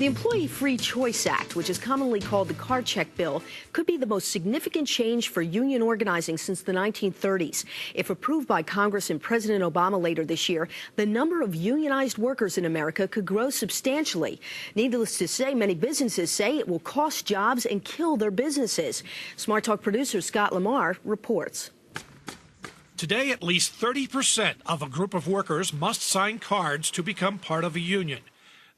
The Employee Free Choice Act, which is commonly called the Card Check Bill, could be the most significant change for union organizing since the 1930s. If approved by Congress and President Obama later this year, the number of unionized workers in America could grow substantially. Needless to say, many businesses say it will cost jobs and kill their businesses. Smart Talk producer Scott Lamar reports. Today, at least 30% of a group of workers must sign cards to become part of a union.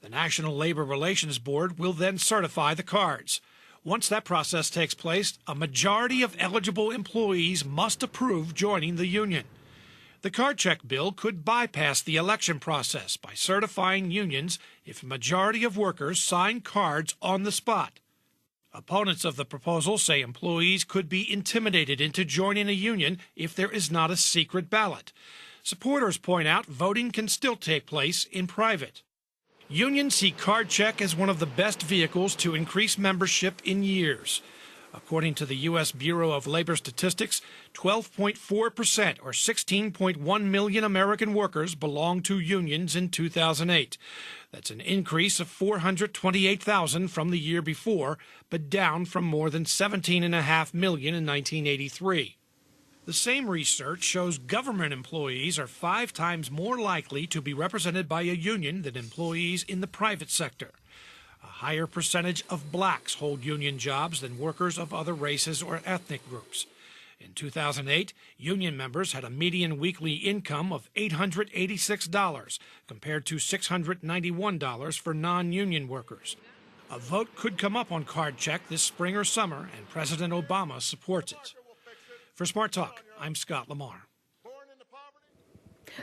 The National Labor Relations Board will then certify the cards. Once that process takes place, a majority of eligible employees must approve joining the union. The Card Check Bill could bypass the election process by certifying unions if a majority of workers sign cards on the spot. Opponents of the proposal say employees could be intimidated into joining a union if there is not a secret ballot. Supporters point out voting can still take place in private. Unions see Card Check as one of the best vehicles to increase membership in years. According to the U.S. Bureau of Labor Statistics, 12.4% or 16.1 million American workers belonged to unions in 2008. That's an increase of 428,000 from the year before, but down from more than 17.5 million in 1983. The same research shows government employees are 5 times more likely to be represented by a union than employees in the private sector. A higher percentage of blacks hold union jobs than workers of other races or ethnic groups. In 2008, union members had a median weekly income of $886 compared to $691 for non-union workers. A vote could come up on Card Check this spring or summer, and President Obama supports it. For Smart Talk, I'm Scott Lamar.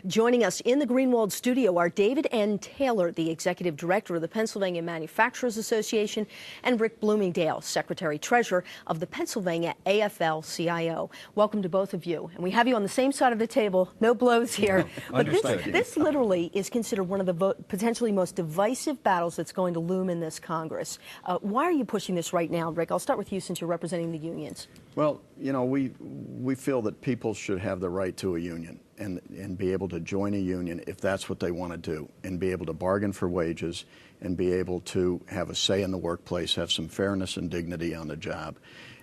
Joining us in the Greenwald studio are David N. Taylor, the Executive Director of the Pennsylvania Manufacturers Association, and Rick Bloomingdale, Secretary-Treasurer of the Pennsylvania AFL-CIO. Welcome to both of you. And we have you on the same side of the table. No blows here. But this literally is considered one of the potentially most divisive battles that's going to loom in this Congress. Why are you pushing this right now, Rick? I'll start with you since you're representing the unions. Well, you know, we feel that people should have the right to a union and be able to join a union if that's what they want to do, and be able to bargain for wages and be able to have a say in the workplace, have some fairness and dignity on the job.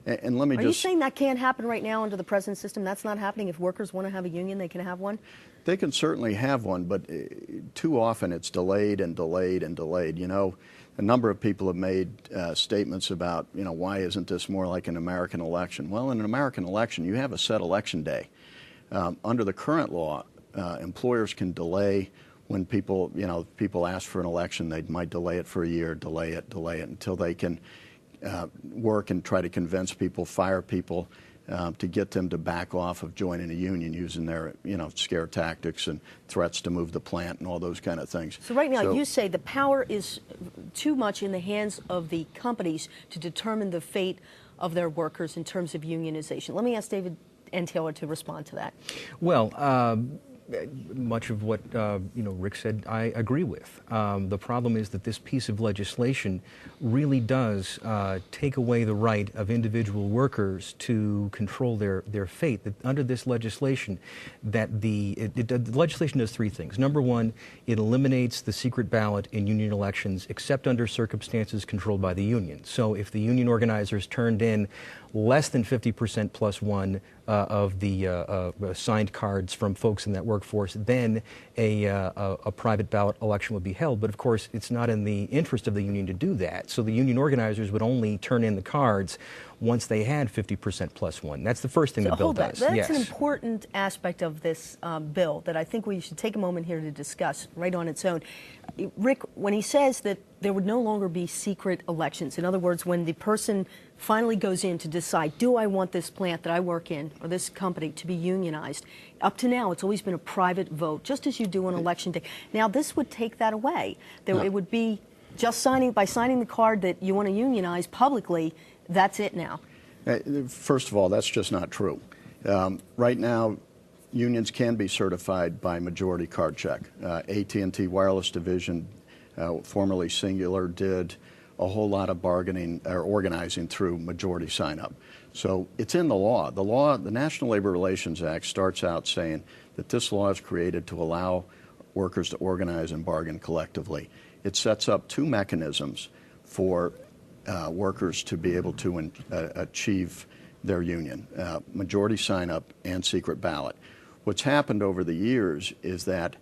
And let me Are you saying that can't happen right now under the present system? That's not happening? If workers want to have a union, they can have one? They can certainly have one, but too often it's delayed and delayed and delayed. You know, a number of people have made statements about, you know, why isn't this more like an American election? Well, in an American election, you have a set election day. Under the current law, employers can delay when people ask for an election. They might delay it for a year, delay it until they can work and try to convince people, fire people, to get them to back off of joining a union using their, scare tactics and threats to move the plant and all those kind of things. So right now you say the power is too much in the hands of the companies to determine the fate of their workers in terms of unionization. Let me ask David N. Taylor to respond to that. Well, much of what Rick said I agree with. The problem is that this piece of legislation really does take away the right of individual workers to control their fate. That under this legislation, that the legislation does 3 things. Number one, it eliminates the secret ballot in union elections except under circumstances controlled by the union. So if the union organizers turned in less than 50% plus one of the signed cards from folks in that workforce, then a private ballot election would be held. But of course, it's not in the interest of the union to do that. So the union organizers would only turn in the cards once they had 50% plus one. That's the first thing the bill does. That's an important aspect of this bill that I think we should take a moment here to discuss right on its own. Rick, when he says that there would no longer be secret elections, in other words, when the person finally goes in to decide, do I want this plant that I work in or this company to be unionized? Up to now, it's always been a private vote, just as you do on election day. Now, this would take that away. It would be just by signing the card that you want to unionize publicly, that's it now. First of all, that's just not true. Right now, unions can be certified by majority card check. AT&T Wireless Division, formerly Singular, did a whole lot of bargaining or organizing through majority sign-up. So it's in the law. The National Labor Relations Act starts out saying that this law is created to allow workers to organize and bargain collectively. it sets up two mechanisms for workers to be able to achieve their union, majority sign-up and secret ballot. What's happened over the years is that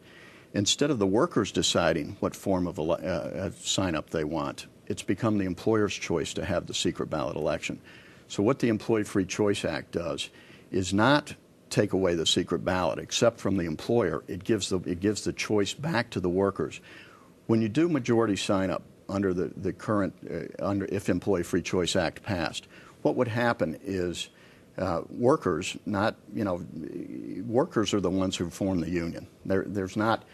instead of the workers deciding what form of sign-up they want, it's become the employer's choice to have the secret ballot election. So what the Employee Free Choice Act does is not take away the secret ballot, except from the employer. It gives the choice back to the workers. When you do majority sign-up under the current, if Employee Free Choice Act passed, what would happen is workers, workers are the ones who form the union. There's not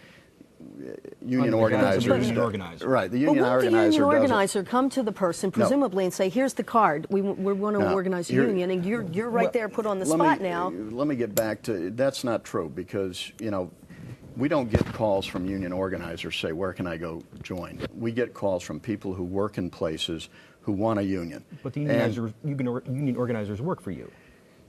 union organizers. Union organizer. Right. The But union won't organizer the union doesn't. organizer come to the person, presumably, and say, here's the card. We want to organize a union, and you're right there put on the spot now. Let me get back to, that's not true, because, we don't get calls from union organizers say, where can I go join? We get calls from people who work in places who want a union. But the union organizers work for you.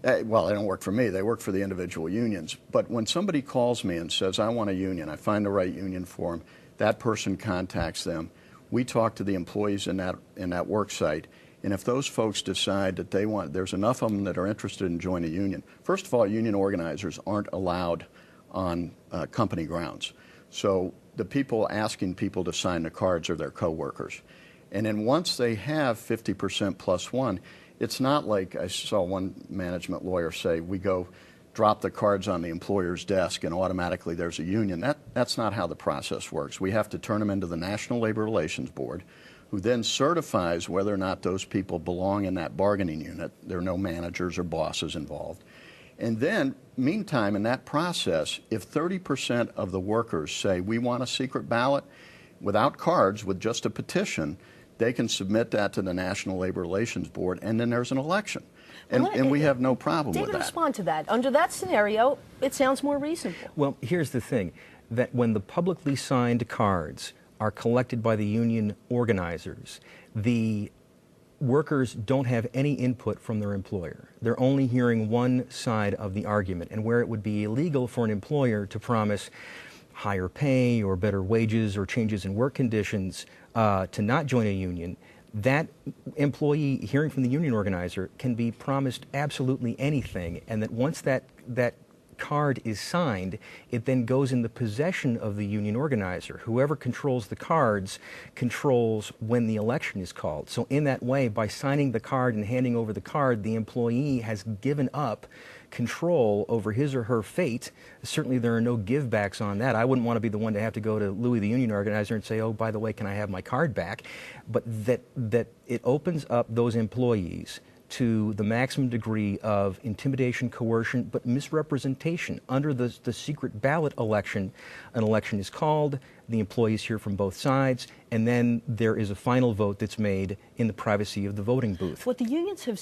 Well, they don't work for me. They work for the individual unions. But when somebody calls me and says, I want a union, I find the right union for them, that person contacts them. We talk to the employees in that work site, and if those folks decide that there's enough of them that are interested in joining a union. First of all, union organizers aren't allowed on company grounds. So the people asking people to sign the cards are their coworkers. And then once they have 50% plus one, it's not like I saw one management lawyer say, we go drop the cards on the employer's desk and automatically there's a union. That's not how the process works. We have to turn them into the National Labor Relations Board, who then certifies whether or not those people belong in that bargaining unit. There are no managers or bosses involved. And then, meantime, in that process, if 30% of the workers say, we want a secret ballot without cards, with just a petition, they can submit that to the National Labor Relations Board, and then there's an election. And we have no problem with David, that. respond to that. Under that scenario, it sounds more reasonable. Well, here's the thing, that when the publicly signed cards are collected by the union organizers, the workers don't have any input from their employer. They're only hearing one side of the argument, and where it would be illegal for an employer to promise higher pay or better wages or changes in work conditions to not join a union, that employee hearing from the union organizer can be promised absolutely anything, and that once that card is signed, it then goes in the possession of the union organizer. Whoever controls the cards controls when the election is called. So in that way, by signing the card and handing over the card, the employee has given up control over his or her fate. Certainly there are no givebacks on that. I wouldn't want to be the one to have to go to Louis, the union organizer, and say, oh, by the way, can I have my card back? But that it opens up those employees to the maximum degree of intimidation, coercion, but misrepresentation. Under the secret ballot election, an election is called, the employees hear from both sides, and then there is a final vote that's made in the privacy of the voting booth. What the unions have